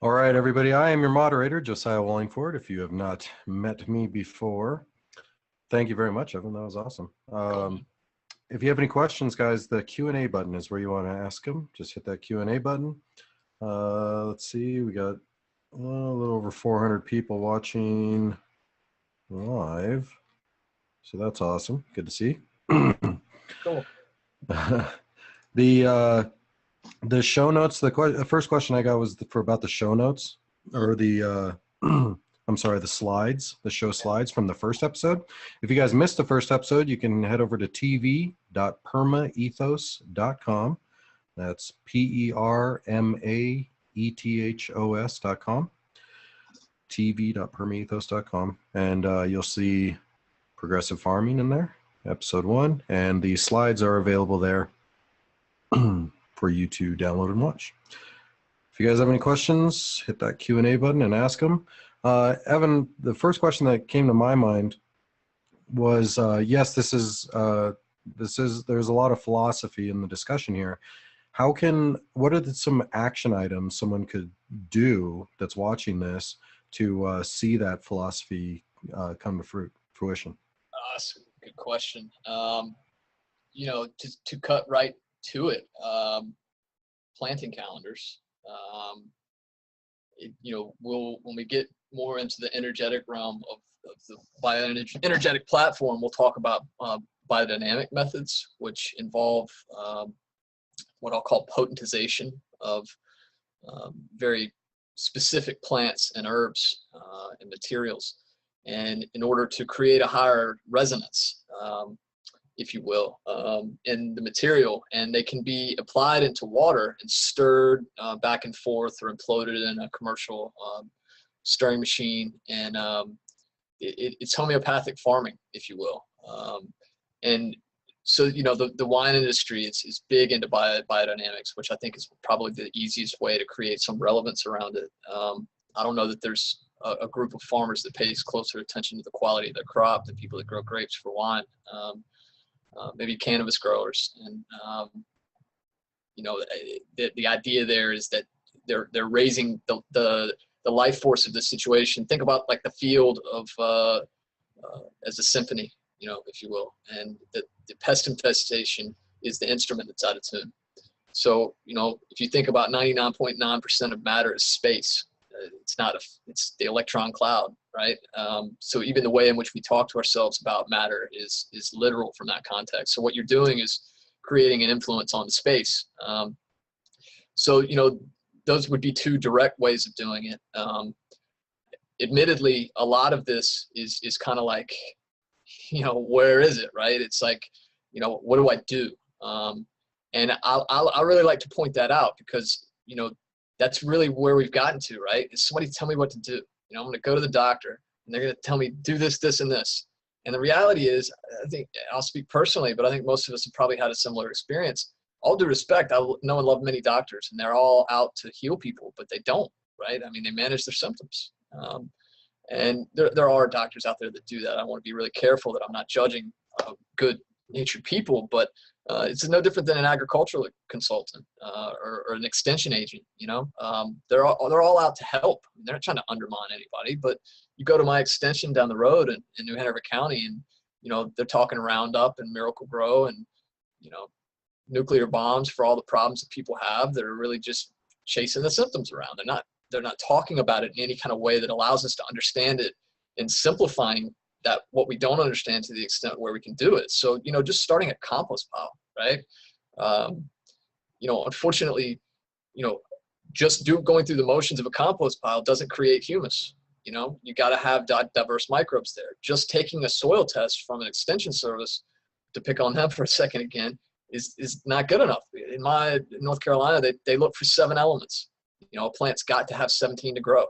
All right, everybody. I am your moderator, Josiah Wallingford. If you have not met me before, thank you very much, Evan. That was awesome. If you have any questions, guys, the Q&A button is where you want to ask them. Just hit that Q&A button. Let's see. We got a little over 400 people watching live. So that's awesome. Good to see. Cool. The show notes, the first question I got was about the show notes, or the, I'm sorry, the slides, the show slides from the first episode. If you guys missed the first episode, you can head over to tv.permaethos.com. That's PERMAETHOS.com. tv.permaethos.com. And you'll see progressive farming in there, episode 1. And the slides are available there for you to download and watch. If you guys have any questions, hit that Q&A button and ask them. Evan, the first question that came to my mind was, yes, there's a lot of philosophy in the discussion here. What are some action items someone could do that's watching this to see that philosophy come to fruition? That's a good question. To cut right to it, planting calendars. When we get more into the energetic realm of the bioenergetic platform, we'll talk about biodynamic methods, which involve what I'll call potentization of very specific plants and herbs and materials, and in order to create a higher resonance, if you will, in the material, and they can be applied into water and stirred back and forth or imploded in a commercial stirring machine, and it's homeopathic farming, if you will. And so, the wine industry is big into biodynamics, which I think is probably the easiest way to create some relevance around it. I don't know that there's a group of farmers that pays closer attention to the quality of their crop than people that grow grapes for wine. Maybe cannabis growers, and the idea there is that they're raising the life force of the situation. Think about like the field of as a symphony, if you will, and the pest infestation is the instrument that's out of tune. So if you think about 99.9% of matter is space. It's the electron cloud, right? So even the way in which we talk to ourselves about matter is literal from that context. So what you're doing is creating an influence on the space. So those would be two direct ways of doing it. Admittedly, a lot of this is kind of like, where is it, right? It's like, what do I do? And I really like to point that out because, that's really where we've gotten to, right? Is somebody tell me what to do. I'm going to go to the doctor and they're going to tell me, do this, this, and this. And the reality is, I think, I'll speak personally, but I think most of us have probably had a similar experience. All due respect, I know and love many doctors, and they're all out to heal people, but they don't, right? I mean, they manage their symptoms. And there are doctors out there that do that. I want to be really careful that I'm not judging good-natured people, but it's no different than an agricultural consultant or an extension agent. They're all out to help. They're not trying to undermine anybody. But you go to my extension down the road in New Hanover County, and they're talking Roundup and Miracle Grow and nuclear bombs for all the problems that people have. That are really just chasing the symptoms around. They're not talking about it in any kind of way that allows us to understand it and simplifying that what we don't understand to the extent where we can do it. So, just starting a compost pile, right? Unfortunately, just going through the motions of a compost pile doesn't create humus. You got to have diverse microbes there. Just taking a soil test from an extension service, to pick on them for a second again, is not good enough. In North Carolina, they look for 7 elements. A plant's got to have 17 to grow.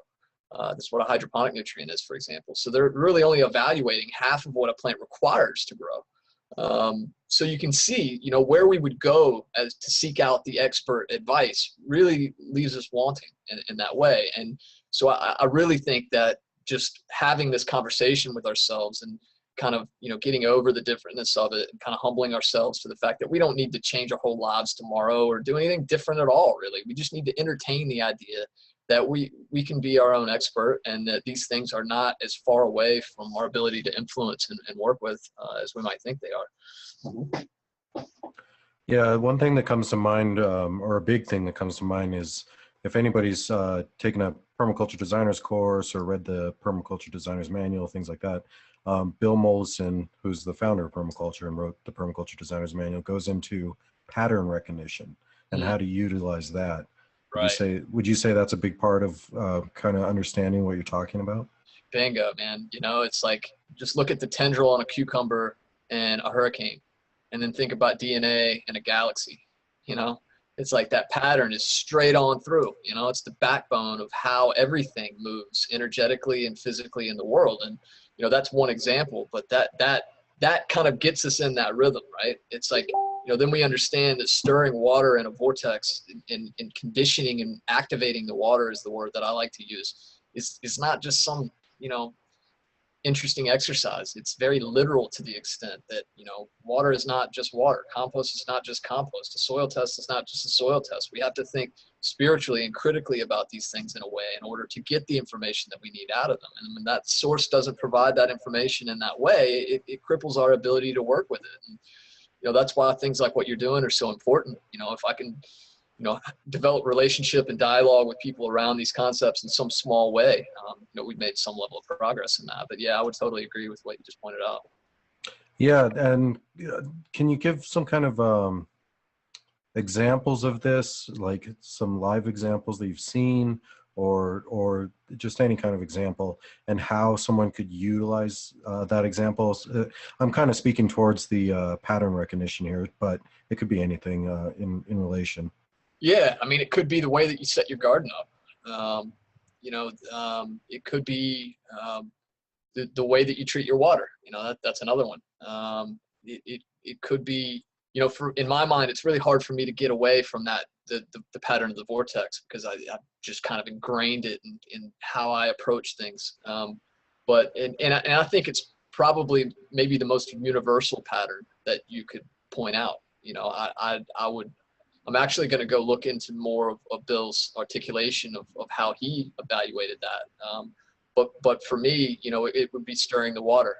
That's what a hydroponic nutrient is, for example. So they're really only evaluating half of what a plant requires to grow. So you can see, where we would go to seek out the expert advice really leaves us wanting in that way. And so I really think that just having this conversation with ourselves and kind of, getting over the differentness of it and kind of humbling ourselves to the fact that we don't need to change our whole lives tomorrow or do anything different at all, really. We just need to entertain the idea that we can be our own expert, and that these things are not as far away from our ability to influence and work with as we might think they are. Yeah, one thing that comes to mind, or a big thing that comes to mind, is if anybody's taken a permaculture designer's course or read the permaculture designer's manual, things like that. Bill Mollison, who's the founder of permaculture and wrote the permaculture designer's manual, goes into pattern recognition and how to utilize that. Right. Would you say that's a big part of kind of understanding what you're talking about? Bingo, man. You know, it's like, just look at the tendril on a cucumber and a hurricane, and then think about DNA in a galaxy. You know, it's like that pattern is straight on through. You know, it's the backbone of how everything moves energetically and physically in the world. And, you know, that's one example, but that kind of gets us in that rhythm, right? It's like, you know, then we understand that stirring water in a vortex and conditioning and activating the water is the word that I like to use. Is not just some, you know, interesting exercise. It's very literal to the extent that, you know, water is not just water. Compost is not just compost. A soil test is not just a soil test. We have to think spiritually and critically about these things in a way in order to get the information that we need out of them. And when that source doesn't provide that information in that way, it cripples our ability to work with it. And, you know, that's why things like what you're doing are so important. You know, if I can, you know, develop relationship and dialogue with people around these concepts in some small way, you know, we've made some level of progress in that. But yeah, I would totally agree with what you just pointed out. Yeah, and can you give some kind of examples of this, like some live examples that you've seen, or just any kind of example, and how someone could utilize that example? I'm kind of speaking towards the pattern recognition here, but it could be anything in relation. Yeah, I mean, it could be the way that you set your garden up. You know, it could be the way that you treat your water. You know, that's another one. It could be, you know, in my mind, it's really hard for me to get away from that, the pattern of the vortex, because I've just kind of ingrained it in how I approach things. But I think it's probably maybe the most universal pattern that you could point out. You know, I'm actually going to go look into more of Bill's articulation of how he evaluated that. But for me, you know, it would be stirring the water.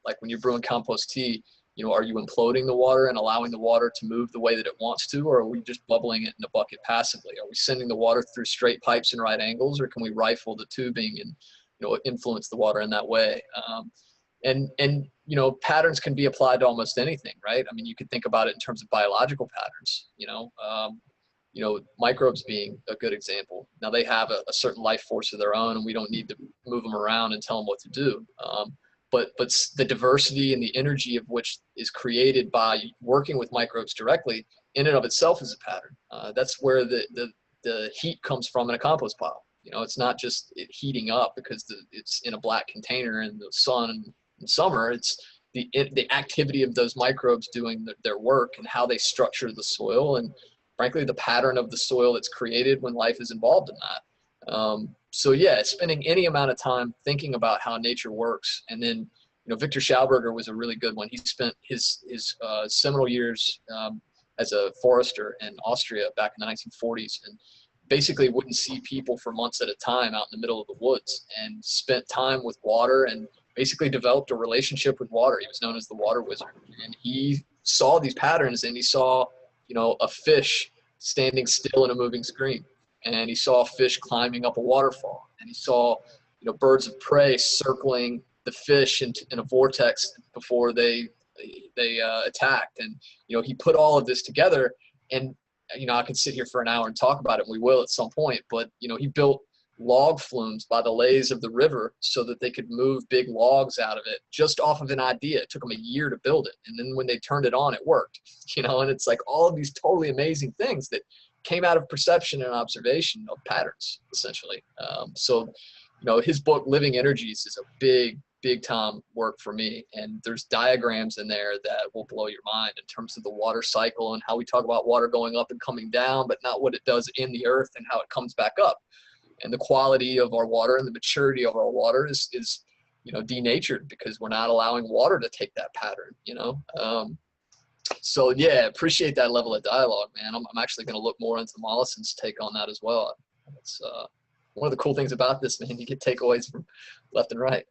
Like when you're brewing compost tea, you know, are you imploding the water and allowing the water to move the way that it wants to, or are we just bubbling it in a bucket passively? Are we sending the water through straight pipes and right angles, or can we rifle the tubing and, you know, influence the water in that way? And you know, patterns can be applied to almost anything, right? I mean, you could think about it in terms of biological patterns. You know, microbes being a good example. Now they have a certain life force of their own, and we don't need to move them around and tell them what to do. But the diversity and the energy of which is created by working with microbes directly, in and of itself, is a pattern. That's where the heat comes from in a compost pile. You know, it's not just it heating up because it's in a black container in the sun in summer. It's the activity of those microbes doing their work and how they structure the soil, and frankly the pattern of the soil that's created when life is involved in that. So yeah, spending any amount of time thinking about how nature works. And then, you know, Victor Schauberger was a really good one. He spent his seminal years as a forester in Austria back in the 1940s, and basically wouldn't see people for months at a time out in the middle of the woods, and spent time with water and basically developed a relationship with water. He was known as the water wizard, and he saw these patterns, and he saw, you know, a fish standing still in a moving stream, and he saw a fish climbing up a waterfall, and he saw, you know, birds of prey circling the fish in a vortex before they attacked. And, you know, he put all of this together, and, you know, I could sit here for an hour and talk about it, and we will at some point, but, you know, he built log flumes by the lays of the river so that they could move big logs out of it just off of an idea. It took them a year to build it, and then when they turned it on, it worked. You know, and it's like all of these totally amazing things that came out of perception and observation of patterns, essentially. So, you know, his book Living Energies is a big time work for me, and there's diagrams in there that will blow your mind in terms of the water cycle and how we talk about water going up and coming down, but not what it does in the earth and how it comes back up. And the quality of our water and the maturity of our water is you know, denatured because we're not allowing water to take that pattern, you know. So yeah, appreciate that level of dialogue, man. I'm actually going to look more into Mollison's take on that as well. It's one of the cool things about this, man. You get takeaways from left and right.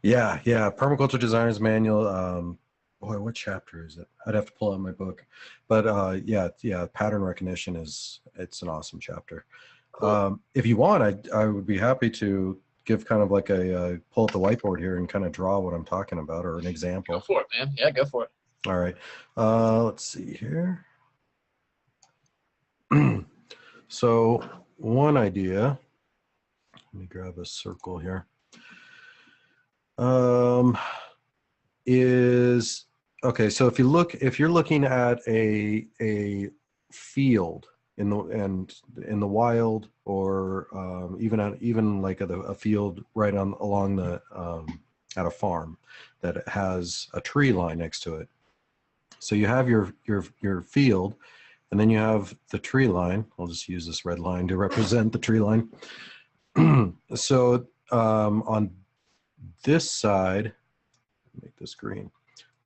Yeah, yeah. Permaculture Designer's Manual. Boy, what chapter is it? I'd have to pull out my book. But yeah, pattern recognition it's an awesome chapter. Cool. If you want, I would be happy to give kind of like a pull up the whiteboard here and kind of draw what I'm talking about, or an example. Go for it, man. Yeah, go for it. All right. Let's see here. So one idea, let me grab a circle here, is, okay, so if you're looking at a field in the wild, or even like a field right along the at a farm that has a tree line next to it. So you have your field, and then you have the tree line. I'll just use this red line to represent the tree line. So on this side, make this green,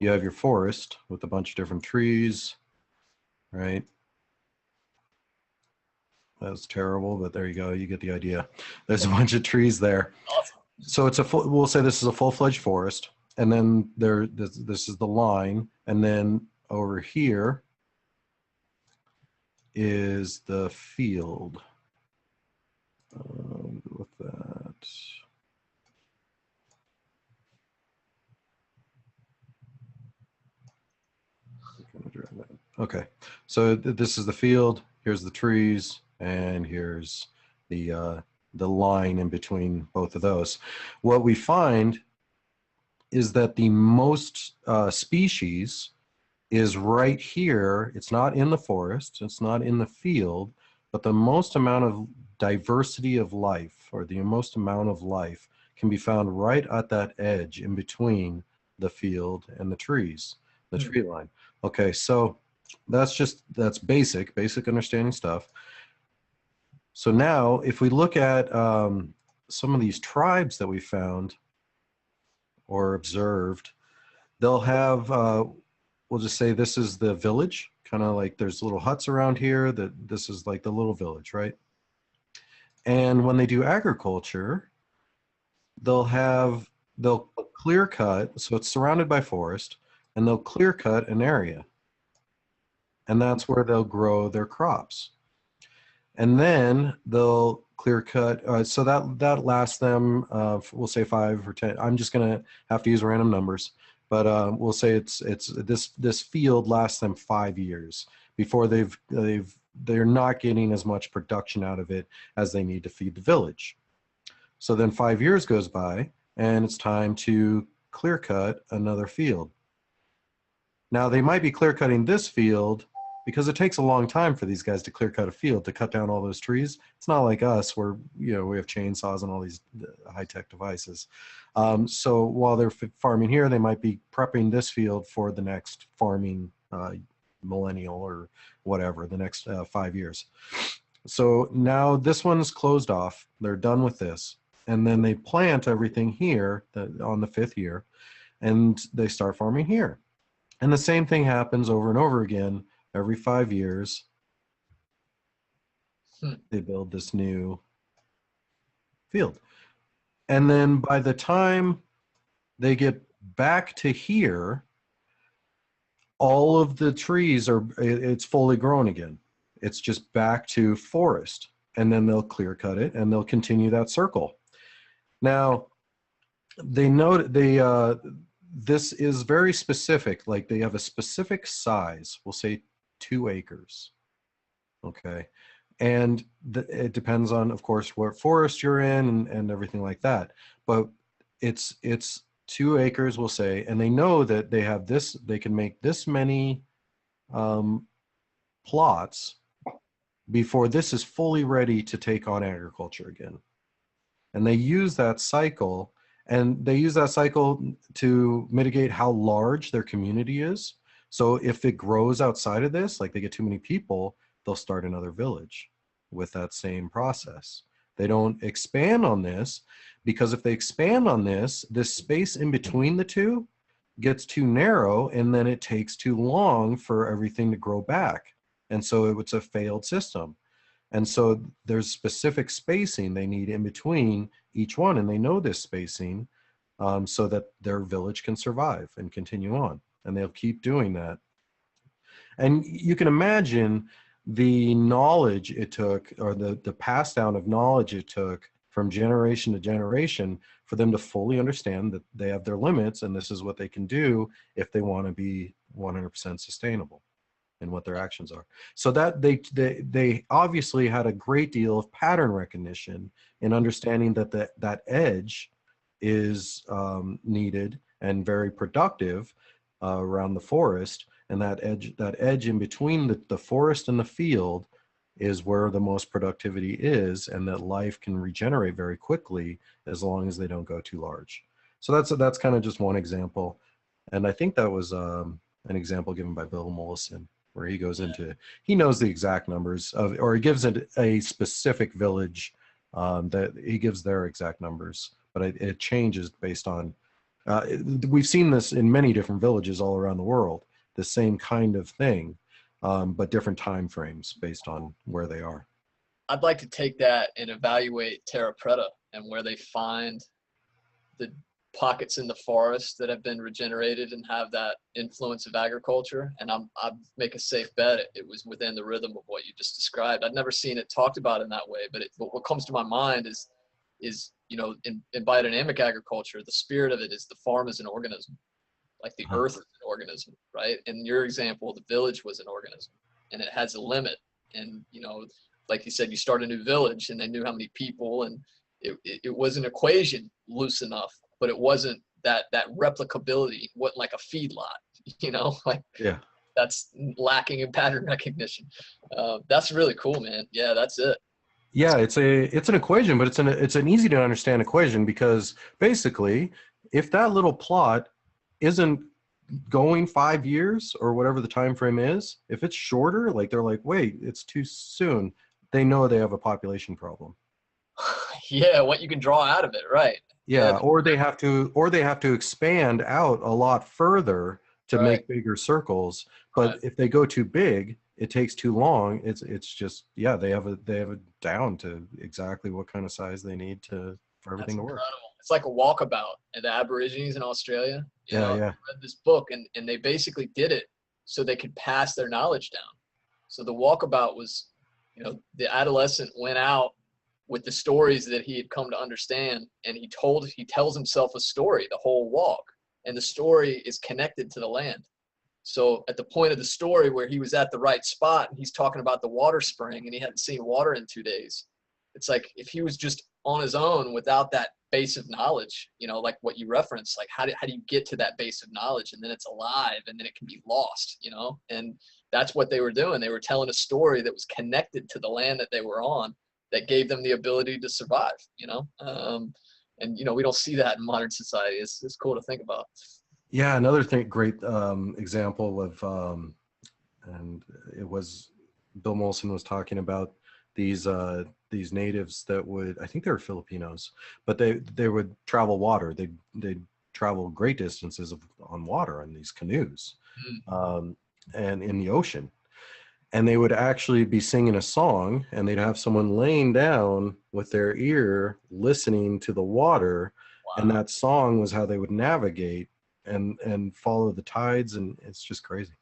you have your forest with a bunch of different trees, right? That's terrible, but there you go. You get the idea. There's a bunch of trees there. Awesome. So it's we'll say this is a full-fledged forest, and then this is the line, and then over here is the field. With that. Okay, so this is the field. Here's the trees, and here's the line in between both of those. What we find is that the most species is right here. It's not in the forest, it's not in the field, but the most amount of diversity of life, or the most amount of life, can be found right at that edge in between the field and the trees, the tree line. Okay, so that's basic understanding stuff. So now if we look at some of these tribes that we found or observed, they'll have we'll just say this is the village, kind of like there's little huts around here, that this is like the little village, right? And when they do agriculture, they'll clear cut, so it's surrounded by forest, and they'll clear cut an area. And that's where they'll grow their crops. And then they'll clear cut, so that lasts them, we'll say 5 or 10. I'm just gonna have to use random numbers, but we'll say this field lasts them 5 years before they're not getting as much production out of it as they need to feed the village. So then 5 years goes by, and it's time to clear cut another field. Now they might be clear cutting this field because it takes a long time for these guys to clear cut a field, to cut down all those trees. It's not like us where, you know, we have chainsaws and all these high-tech devices. So while they're farming here, they might be prepping this field for the next farming millennial or whatever, the next 5 years. So now this one's closed off. They're done with this. And then they plant everything here on the 5th year, and they start farming here. And the same thing happens over and over again. Every 5 years, they build this new field. And then by the time they get back to here, all of the trees it's fully grown again. It's just back to forest. And then they'll clear cut it, and they'll continue that circle. Now, they know this is very specific. Like, they have a specific size. We'll say 2 acres. Okay, and it depends on, of course, what forest you're in and everything like that. But it's 2 acres, we'll say, and they know that they have this. They can make this many plots before this is fully ready to take on agriculture again. And they use that cycle, and they use that cycle to mitigate how large their community is. So if it grows outside of this, like they get too many people, they'll start another village with that same process. They don't expand on this, because if they expand on this space in between the two gets too narrow, and then it takes too long for everything to grow back. And so it's a failed system. And so there's specific spacing they need in between each one, and they know this spacing so that their village can survive and continue on. And they'll keep doing that. And you can imagine the knowledge it took, or the pass down of knowledge it took from generation to generation for them to fully understand that they have their limits and this is what they can do if they want to be 100% sustainable in what their actions are. So that they obviously had a great deal of pattern recognition in understanding that that edge is needed and very productive around the forest, and that edge in between the forest and the field is where the most productivity is, and that life can regenerate very quickly as long as they don't go too large. So that's kind of just one example, and I think that was an example given by Bill Mollison, where he goes into, he knows the exact numbers of, or he gives it a specific village that he gives their exact numbers, but it changes based on, we've seen this in many different villages all around the world, the same kind of thing, but different time frames based on where they are. I'd like to take that and evaluate Terrapreta and where they find the pockets in the forest that have been regenerated and have that influence of agriculture. And I'd make a safe bet it was within the rhythm of what you just described. I'd never seen it talked about in that way, but what comes to my mind is in biodynamic agriculture, the spirit of it is the farm is an organism, like the earth is an organism, right? In your example, the village was an organism, and it has a limit. And like you said, you start a new village, and they knew how many people, and it was an equation loose enough, but it wasn't that replicability. It wasn't like a feedlot, like that's lacking in pattern recognition. That's really cool, man. Yeah, that's it. Yeah, it's an equation, but it's an easy to understand equation, because basically, if that little plot isn't going 5 years or whatever the time frame is, if it's shorter, like they're like, wait, it's too soon, they know they have a population problem. Yeah, what you can draw out of it, right? Yeah, or they have to expand out a lot further to make bigger circles. But if they go too big, it takes too long. It's just, yeah, they have it down to exactly what kind of size they need for everything to work. It's like a walkabout at the Aborigines in Australia. I read this book, and they basically did it so they could pass their knowledge down. So the walkabout was, the adolescent went out with the stories that he had come to understand, and he tells himself a story the whole walk, and the story is connected to the land. So at the point of the story where he was at the right spot and he's talking about the water spring and he hadn't seen water in 2 days, it's like if he was just on his own without that base of knowledge, like what you referenced, like how do you get to that base of knowledge, and then it's alive and then it can be lost, and that's what they were doing. They were telling a story that was connected to the land that they were on, that gave them the ability to survive, and we don't see that in modern society. It's cool to think about. Yeah, another great example of, and it was Bill Mollison was talking about these natives that would, I think they were Filipinos, but they would travel water. They'd travel great distances on water on these canoes, and in the ocean. And they would actually be singing a song, and they'd have someone laying down with their ear listening to the water. Wow. And that song was how they would navigate and follow the tides, and it's just crazy.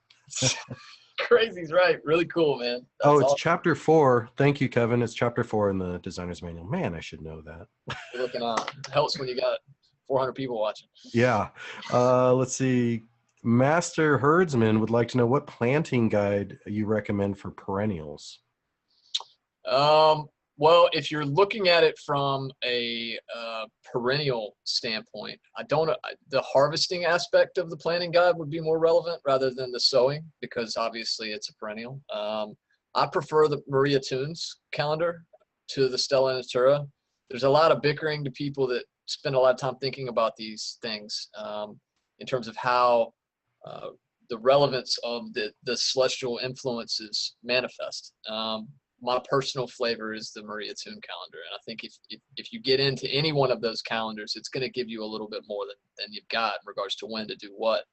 Crazy's right. Really cool, man. That's it's awesome. Chapter 4. Thank you, Kevin. It's chapter 4 in the designer's manual. Man, I should know that. You're looking out. It helps when you got 400 people watching. Yeah. Let's see. Master Herdsman would like to know what planting guide you recommend for perennials. Well, if you're looking at it from a perennial standpoint, the harvesting aspect of the planting guide would be more relevant rather than the sowing, because obviously it's a perennial. I prefer the Maria Tunes calendar to the Stella Natura. There's a lot of bickering to people that spend a lot of time thinking about these things in terms of how the relevance of the celestial influences manifest. My personal flavor is the Maria Tune calendar, and I think if you get into any one of those calendars, it's going to give you a little bit more than you've got in regards to when to do what.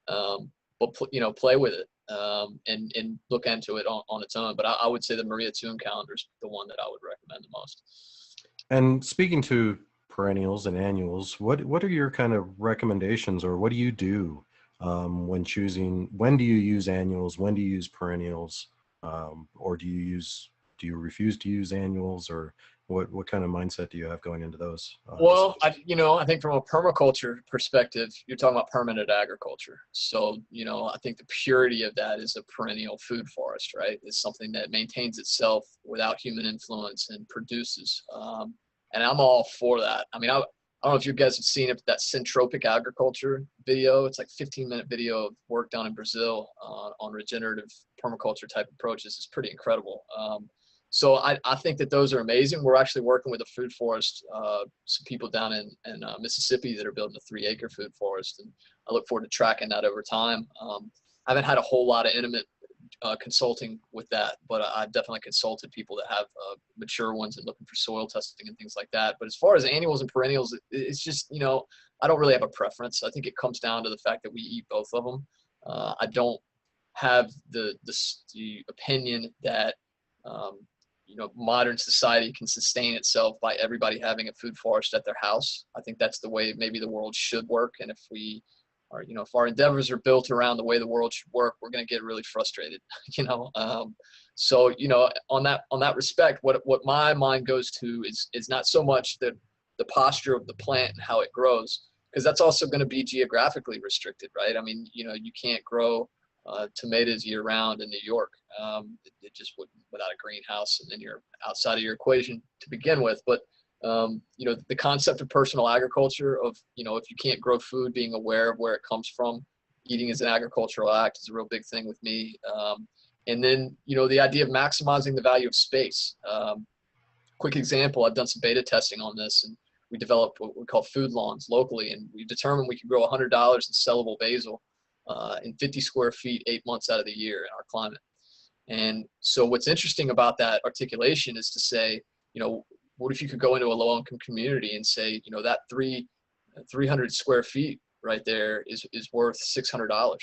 But play with it. and look into it on its own. But I would say the Maria Thun calendar is the one that I would recommend the most. And speaking to perennials and annuals, what are your kind of recommendations, or what do you do when choosing? When do you use annuals? When do you use perennials? Or do you refuse to use annuals, or what kind of mindset do you have going into those? Well, I think from a permaculture perspective, you're talking about permanent agriculture. So, I think the purity of that is a perennial food forest, right? It's something that maintains itself without human influence and produces. And I'm all for that. I mean, I don't know if you guys have seen it, that syntropic agriculture video. It's like 15-minute video of work done in Brazil on regenerative permaculture type approaches. It's pretty incredible. So I think that those are amazing. We're actually working with a food forest, some people down in Mississippi that are building a 3-acre food forest. And I look forward to tracking that over time. I haven't had a whole lot of intimate consulting with that, but I've definitely consulted people that have mature ones and looking for soil testing and things like that. But as far as annuals and perennials, it's just, I don't really have a preference. I think it comes down to the fact that we eat both of them. I don't have the opinion that, modern society can sustain itself by everybody having a food forest at their house. I think that's the way maybe the world should work. And if we are, if our endeavors are built around the way the world should work, we're going to get really frustrated, So, on that respect, what my mind goes to is not so much the posture of the plant and how it grows, because that's also going to be geographically restricted, right? I mean, you can't grow tomatoes year round in New York. It just wouldn't, without a greenhouse, and then you're outside of your equation to begin with. But the concept of personal agriculture of, if you can't grow food, being aware of where it comes from, eating as an agricultural act is a real big thing with me. And then, the idea of maximizing the value of space. Quick example, I've done some beta testing on this, and we developed what we call food lawns locally, and we determined we could grow $100 in sellable basil in 50 square feet, 8 months out of the year in our climate. And so what's interesting about that articulation is to say, what if you could go into a low-income community and say, that 300 square feet right there is worth $600,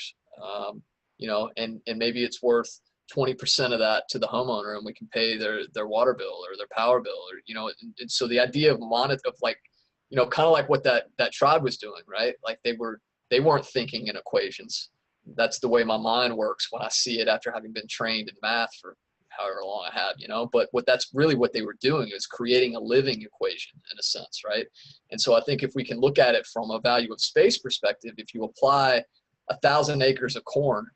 and maybe it's worth 20% of that to the homeowner, and we can pay their water bill or their power bill, or, and so the idea of kind of like what that tribe was doing, right? Like they weren't thinking in equations. That's the way my mind works when I see it after having been trained in math for however long I have, but that's really what they were doing, is creating a living equation in a sense, right? And so I think if we can look at it from a value of space perspective, if you apply 1,000 acres of corn,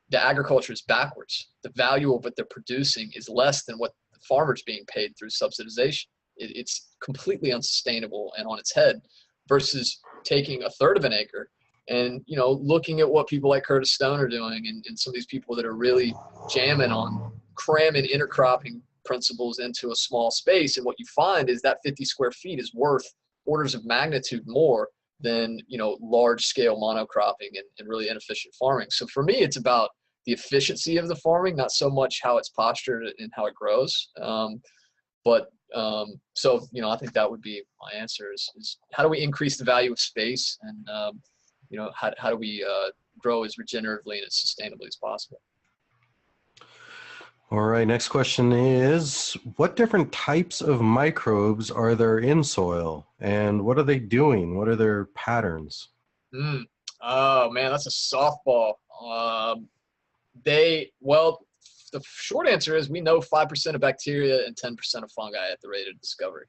the agriculture is backwards. The value of what they're producing is less than what the farmer's being paid through subsidization. It's completely unsustainable and on its head, versus taking 1/3 of an acre and, looking at what people like Curtis Stone are doing, and some of these people that are really jamming on cramming intercropping principles into a small space. And what you find is that 50 square feet is worth orders of magnitude more than, large scale monocropping and really inefficient farming. So for me, it's about the efficiency of the farming, not so much how it's postured and how it grows. So, I think that would be my answer is how do we increase the value of space, and, how do we grow as regeneratively and as sustainably as possible? All right, next question is, what different types of microbes are there in soil, and what are they doing? What are their patterns? Oh man, that's a softball. The short answer is we know 5% of bacteria and 10% of fungi at the rate of discovery.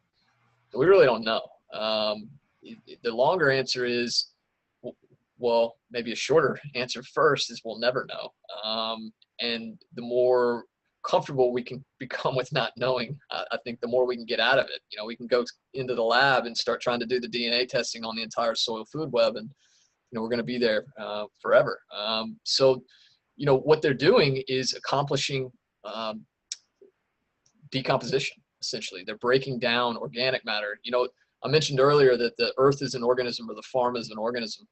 So we really don't know. The longer answer is, well, maybe a shorter answer first is we'll never know. And the more comfortable we can become with not knowing, I think the more we can get out of it. We can go into the lab and start trying to do the DNA testing on the entire soil food web, and we're going to be there forever. So what they're doing is accomplishing decomposition. Essentially, they're breaking down organic matter. I mentioned earlier that the earth is an organism, or the farm is an organism.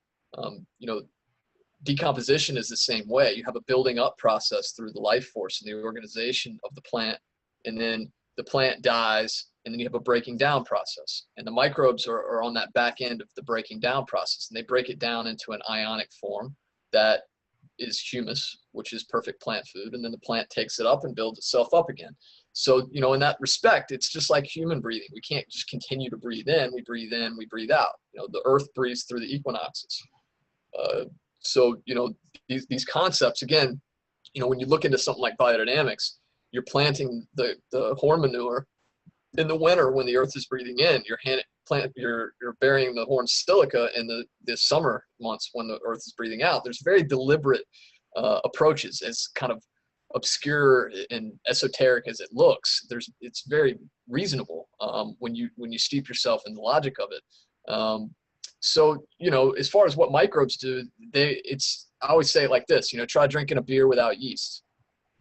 Decomposition is the same way. You have a building up process through the life force and the organization of the plant, and then the plant dies, and then you have a breaking down process. And the microbes are on that back end of the breaking down process, and they break it down into an ionic form that is humus, which is perfect plant food, and then the plant takes it up and builds itself up again. So, you know, in that respect, it's just like human breathing. We can't just continue to breathe in, we breathe out. You know, the earth breathes through the equinoxes. So, you know, these concepts, again, you know, when you look into something like biodynamics, you're planting the horn manure in the winter when the earth is breathing in. You're burying the horn silica in the summer months when the earth is breathing out. There's very deliberate approaches, as kind of obscure and esoteric as it looks. It's very reasonable when you steep yourself in the logic of it. So, you know, as far as what microbes do, I always say it like this, you know, try drinking a beer without yeast.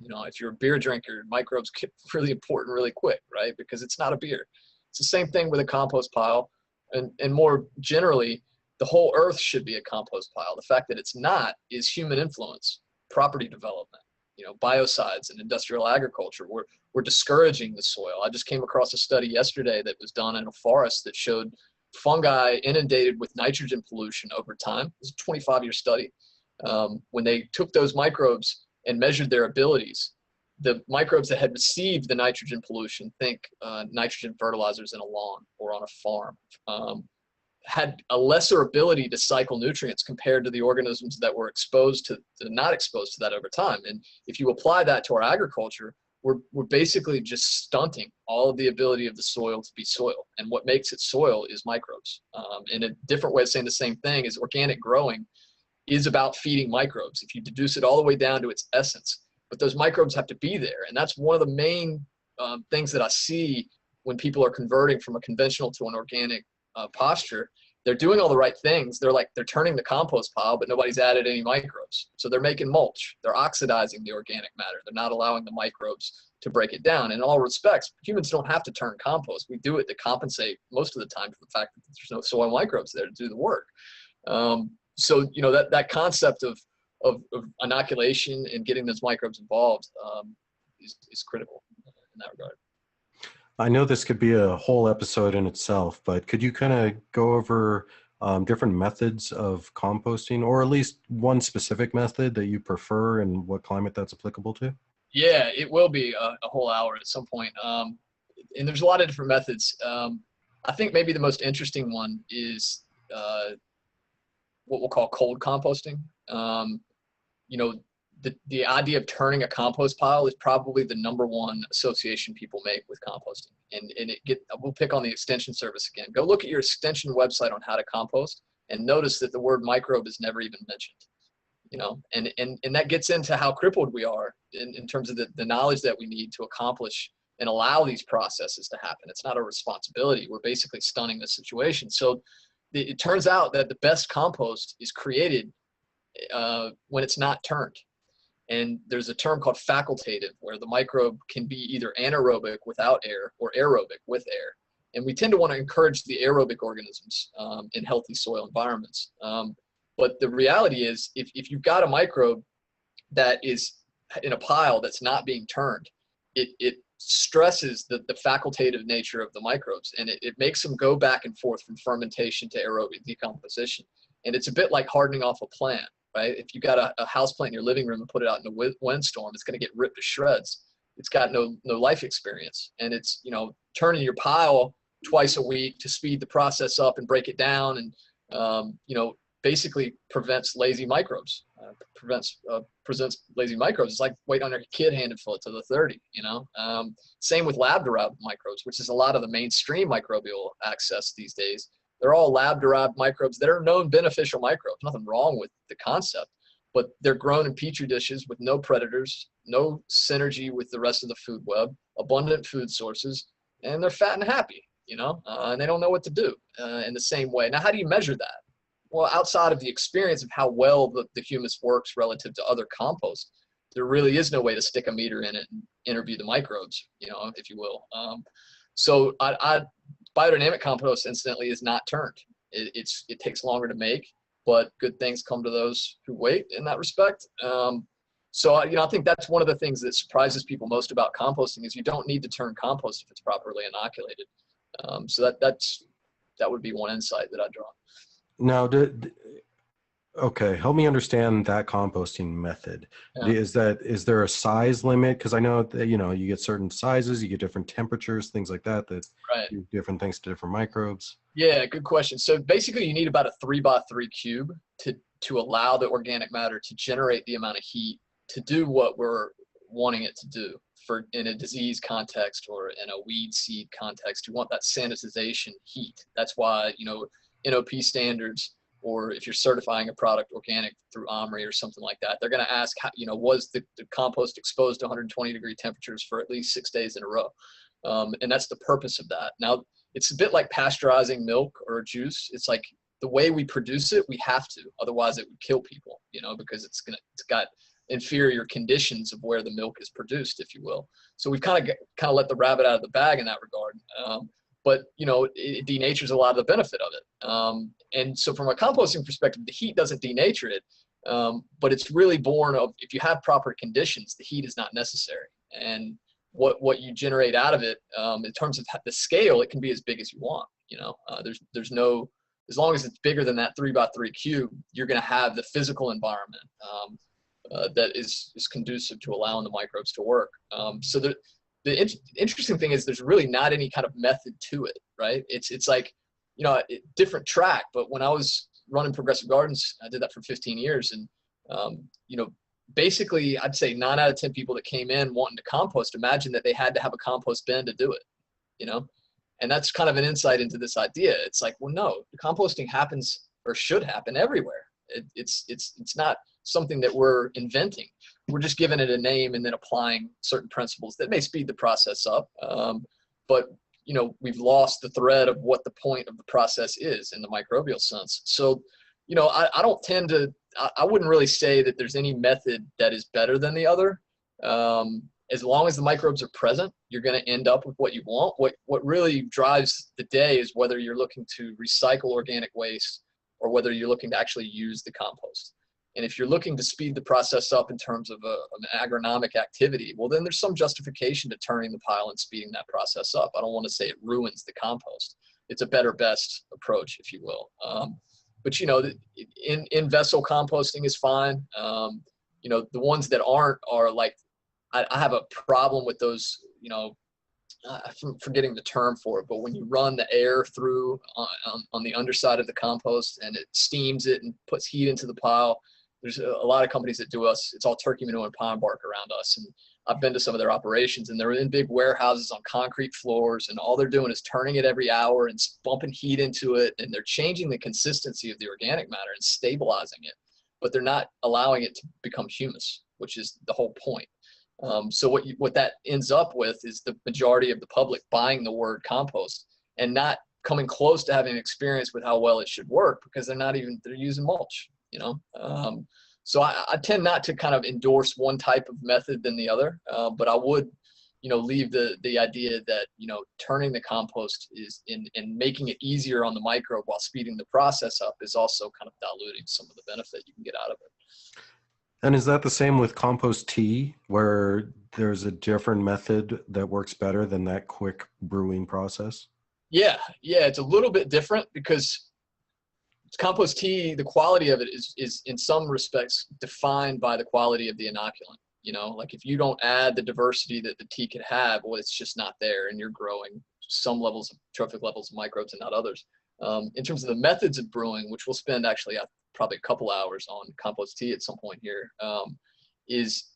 You know, if you're a beer drinker, microbes get really important really quick, right? Because it's not a beer. It's the same thing with a compost pile. And more generally, the whole earth should be a compost pile. The fact that it's not is human influence, property development, you know, biocides and industrial agriculture. We're discouraging the soil. I just came across a study yesterday that was done in a forest that showed fungi inundated with nitrogen pollution over time. It was a 25-year study. When they took those microbes and measured their abilities, the microbes that had received the nitrogen pollution, think nitrogen fertilizers in a lawn or on a farm, had a lesser ability to cycle nutrients compared to the organisms that were not exposed to that over time. And if you apply that to our agriculture, we're basically just stunting all of the ability of the soil to be soil. And what makes it soil is microbes. And a different way of saying the same thing is organic growing is about feeding microbes, if you deduce it all the way down to its essence. But those microbes have to be there. And that's one of the main things that I see when people are converting from a conventional to an organic posture. They're doing all the right things. They're turning the compost pile, but nobody's added any microbes. So they're making mulch. They're oxidizing the organic matter. They're not allowing the microbes to break it down. In all respects, humans don't have to turn compost. We do it to compensate most of the time for the fact that there's no soil microbes there to do the work. So, you know, that concept of inoculation and getting those microbes involved is critical in that regard. I know this could be a whole episode in itself, but could you kind of go over different methods of composting, or at least one specific method that you prefer and what climate that's applicable to? Yeah, it will be a whole hour at some point. And there's a lot of different methods. I think maybe the most interesting one is what we'll call cold composting. You know, the idea of turning a compost pile is probably the #1 association people make with composting. And we'll pick on the extension service again. Go look at your extension website on how to compost and notice that the word microbe is never even mentioned. You know, and that gets into how crippled we are in terms of the knowledge that we need to accomplish and allow these processes to happen. It's not a responsibility. We're basically stunning the situation. So it turns out that the best compost is created when it's not turned. And there's a term called facultative, where the microbe can be either anaerobic without air or aerobic with air. And we tend to want to encourage the aerobic organisms in healthy soil environments. But the reality is, if you've got a microbe that is in a pile that's not being turned, it stresses the facultative nature of the microbes, and it makes them go back and forth from fermentation to aerobic decomposition. And it's a bit like hardening off a plant. Right? If you got a house plant in your living room and put it out in a windstorm, it's going to get ripped to shreds. It's got no life experience. And it's, you know, turning your pile twice a week to speed the process up and break it down, and you know, basically prevents lazy microbes. Presents lazy microbes. It's like waiting on your kid handed foot to the 30. You know, same with lab-derived microbes, which is a lot of the mainstream microbial access these days. They're all lab-derived microbes that are known beneficial microbes. Nothing wrong with the concept, but they're grown in petri dishes with no predators, no synergy with the rest of the food web, abundant food sources, and they're fat and happy, you know, and they don't know what to do in the same way. Now, how do you measure that? Well, outside of the experience of how well the humus works relative to other compost, there really is no way to stick a meter in it and interview the microbes, you know, if you will. So biodynamic compost, incidentally, is not turned. It takes longer to make, but good things come to those who wait in that respect. So, you know, I think that's one of the things that surprises people most about composting is you don't need to turn compost if it's properly inoculated. So that would be one insight that I draw. Now, Okay, help me understand that composting method. Yeah. Is there a size limit? Because I know that, you get certain sizes, you get different temperatures, things like that Right. do different things to different microbes. Yeah, good question. So basically you need about a 3x3 cube to allow the organic matter to generate the amount of heat to do what we're wanting it to do for in a disease context or in a weed seed context. You want that sanitization heat. That's why, NOP standards, or if you're certifying a product organic through OMRI or something like that, they're going to ask, was the compost exposed to 120-degree temperatures for at least 6 days in a row? And that's the purpose of that. Now, it's a bit like pasteurizing milk or juice. It's like the way we produce it, we have to, otherwise it would kill people, because it's got inferior conditions of where the milk is produced, if you will. So we've kind of let the rabbit out of the bag in that regard. But it denatures a lot of the benefit of it. And so from a composting perspective, the heat doesn't denature it, but it's really born of, if you have proper conditions, the heat is not necessary. And what you generate out of it, in terms of the scale, it can be as big as you want. There's no, as long as it's bigger than that 3x3 cube, you're going to have the physical environment that is conducive to allowing the microbes to work. So the interesting thing is there's really not any kind of method to it, right? It's like, different track. But when I was running Progressive Gardens, I did that for 15 years, and basically, I'd say 9 out of 10 people that came in wanting to compost, imagine that they had to have a compost bin to do it, And that's kind of an insight into this idea. It's like, well, no, composting happens or should happen everywhere. It's not something that we're inventing. We're just giving it a name and then applying certain principles that may speed the process up. But, we've lost the thread of what the point of the process is in the microbial sense. So, I don't tend to, I wouldn't really say that there's any method that is better than the other. As long as the microbes are present, you're going to end up with what you want. What really drives the day is whether you're looking to recycle organic waste or whether you're looking to actually use the compost. And if you're looking to speed the process up in terms of an agronomic activity, well, then there's some justification to turning the pile and speeding that process up. I don't want to say it ruins the compost. It's a better, best approach, if you will. But in vessel composting is fine. The ones that aren't are like, I have a problem with those, I'm forgetting the term for it, but when you run the air through on the underside of the compost and it steams it and puts heat into the pile, there's a lot of companies that do us. It's all turkey manure and pine bark around us. And I've been to some of their operations, and they're in big warehouses on concrete floors, and all they're doing is turning it every hour and bumping heat into it, and they're changing the consistency of the organic matter and stabilizing it, but they're not allowing it to become humus, which is the whole point. So what that ends up with is the majority of the public buying the word compost and not coming close to having an experience with how well it should work, because they're using mulch, So I tend not to kind of endorse one type of method than the other, but I would, leave the idea that, turning the compost is and making it easier on the microbe while speeding the process up is also kind of diluting some of the benefit you can get out of it. And is that the same with compost tea, where there's a different method that works better than that quick brewing process? Yeah, it's a little bit different because compost tea, the quality of it is in some respects defined by the quality of the inoculant. Like if you don't add the diversity that the tea could have, well, it's just not there, and you're growing some levels of trophic levels of microbes and not others. In terms of the methods of brewing, which we'll spend actually probably a couple hours on compost tea at some point here, is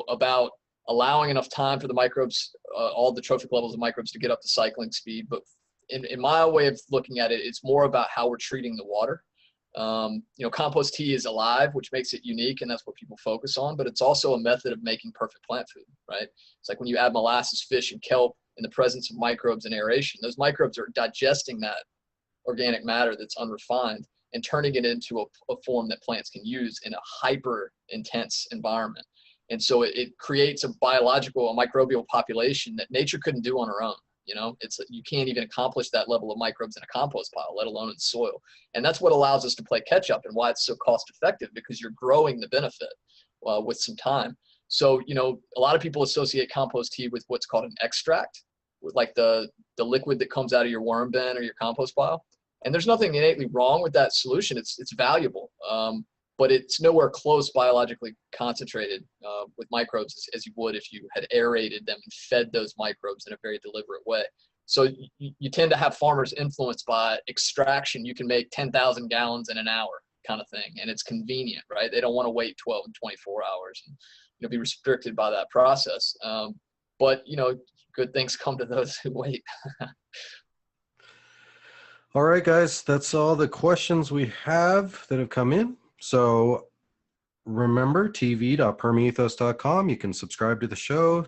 about allowing enough time for the microbes, all the trophic levels of microbes to get up to cycling speed. But in my way of looking at it, it's more about how we're treating the water. Compost tea is alive, which makes it unique, and that's what people focus on, but it's also a method of making perfect plant food, right? It's like when you add molasses, fish, and kelp in the presence of microbes and aeration, those microbes are digesting that organic matter that's unrefined and turning it into a form that plants can use in a hyper intense environment. And so it creates a microbial population that nature couldn't do on her own. You can't even accomplish that level of microbes in a compost pile, let alone in soil. And that's what allows us to play catch up and why it's so cost effective, because you're growing the benefit with some time. So, a lot of people associate compost tea with what's called an extract, with like the liquid that comes out of your worm bin or your compost pile. And there's nothing innately wrong with that solution. It's valuable, but it's nowhere close biologically concentrated with microbes as you would if you had aerated them and fed those microbes in a very deliberate way. So you tend to have farmers influenced by extraction. You can make 10,000 gallons in an hour kind of thing, and it's convenient, right? They don't want to wait 12 and 24 hours and be restricted by that process. But good things come to those who wait. All right, guys, that's all the questions we have that have come in. So remember, tv.permaethos.com. You can subscribe to the show.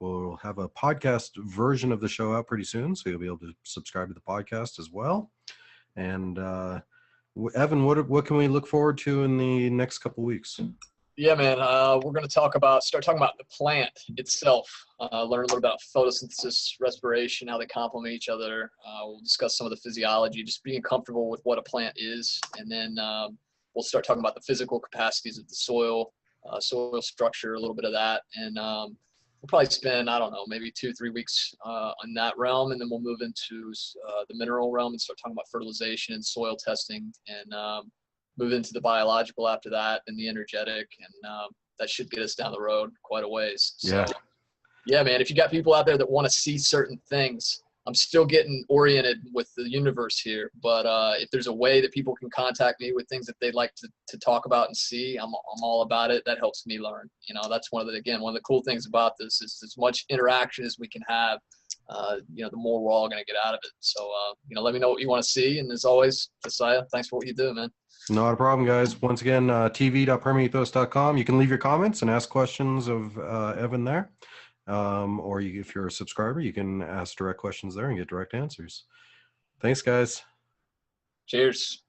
We'll have a podcast version of the show out pretty soon, so you'll be able to subscribe to the podcast as well. And Evan, what can we look forward to in the next couple weeks? Yeah, man, we're going to start talking about the plant itself, learn a little about photosynthesis, respiration, how they complement each other. We'll discuss some of the physiology, just being comfortable with what a plant is. And then we'll start talking about the physical capacities of the soil, soil structure, a little bit of that. And we'll probably spend, I don't know, maybe 2-3 weeks on that realm. And then we'll move into the mineral realm and start talking about fertilization and soil testing, and move into the biological after that, and the energetic, and that should get us down the road quite a ways. So, yeah, man, if you got people out there that want to see certain things, I'm still getting oriented with the universe here, but if there's a way that people can contact me with things that they'd like to talk about and see, I'm all about it. That helps me learn. That's one of the cool things about this is as much interaction as we can have, the more we're all going to get out of it. So, let me know what you want to see. And as always, Josiah, thanks for what you do, man. Not a problem, guys. Once again, tv.permaethos.com. You can leave your comments and ask questions of Evan there. Or if you're a subscriber, you can ask direct questions there and get direct answers. Thanks, guys. Cheers.